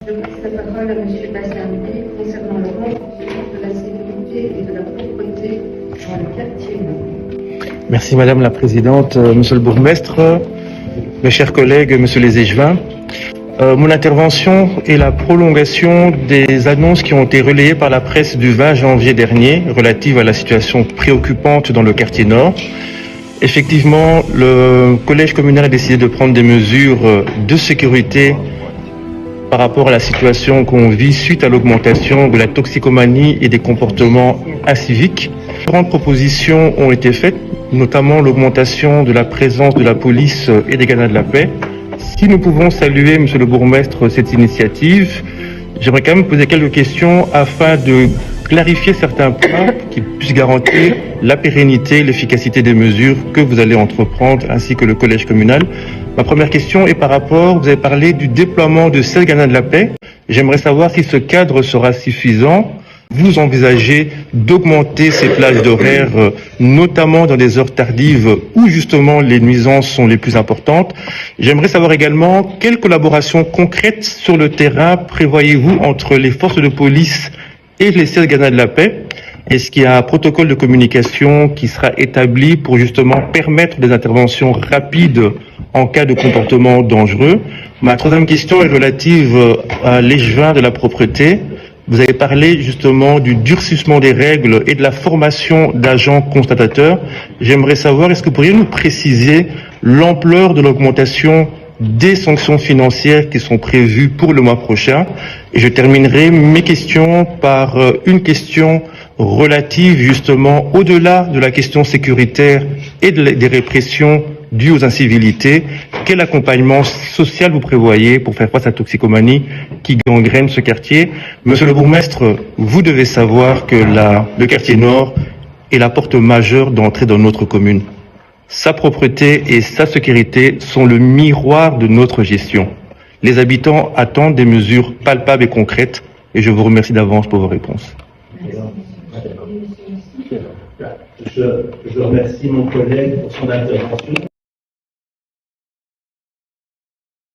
Je passe la parole à M. Bassambi concernant le renforcement de la sécurité et de la propreté dans le quartier nord. Merci Madame la Présidente, Monsieur le Bourgmestre, mes chers collègues, Monsieur les Échevins. Mon intervention est la prolongation des annonces qui ont été relayées par la presse du 20 janvier dernier relatives à la situation préoccupante dans le quartier nord. Effectivement, le collège communal a décidé de prendre des mesures de sécurité par rapport à la situation qu'on vit suite à l'augmentation de la toxicomanie et des comportements inciviques. Différentes propositions ont été faites, notamment l'augmentation de la présence de la police et des gardiens de la paix. Si nous pouvons saluer, Monsieur le Bourgmestre, cette initiative, j'aimerais quand même poser quelques questions afin de clarifier certains points qui puissent garantir la pérennité, l'efficacité des mesures que vous allez entreprendre, ainsi que le collège communal. Ma première question est par rapport, vous avez parlé du déploiement de 16 gardiens de la paix. J'aimerais savoir si ce cadre sera suffisant. Vous envisagez d'augmenter ces plages d'horaire, notamment dans des heures tardives où justement les nuisances sont les plus importantes. J'aimerais savoir également quelle collaboration concrète sur le terrain prévoyez-vous entre les forces de police et les 16 gardiens de la paix? Est-ce qu'il y a un protocole de communication qui sera établi pour justement permettre des interventions rapides en cas de comportement dangereux? Ma troisième question est relative à l'échevin de la propreté. Vous avez parlé justement du durcissement des règles et de la formation d'agents constatateurs. J'aimerais savoir, est-ce que vous pourriez nous préciser l'ampleur de l'augmentation des sanctions financières qui sont prévues pour le mois prochain? Et je terminerai mes questions par une question relative justement au-delà de la question sécuritaire et des répressions dues aux incivilités. Quel accompagnement social vous prévoyez pour faire face à la toxicomanie qui gangrène ce quartier? Monsieur le Bourgmestre, vous devez savoir que le quartier nord est la porte majeure d'entrée dans notre commune. Sa propreté et sa sécurité sont le miroir de notre gestion. Les habitants attendent des mesures palpables et concrètes et je vous remercie d'avance pour vos réponses. Je remercie mon collègue pour son intervention.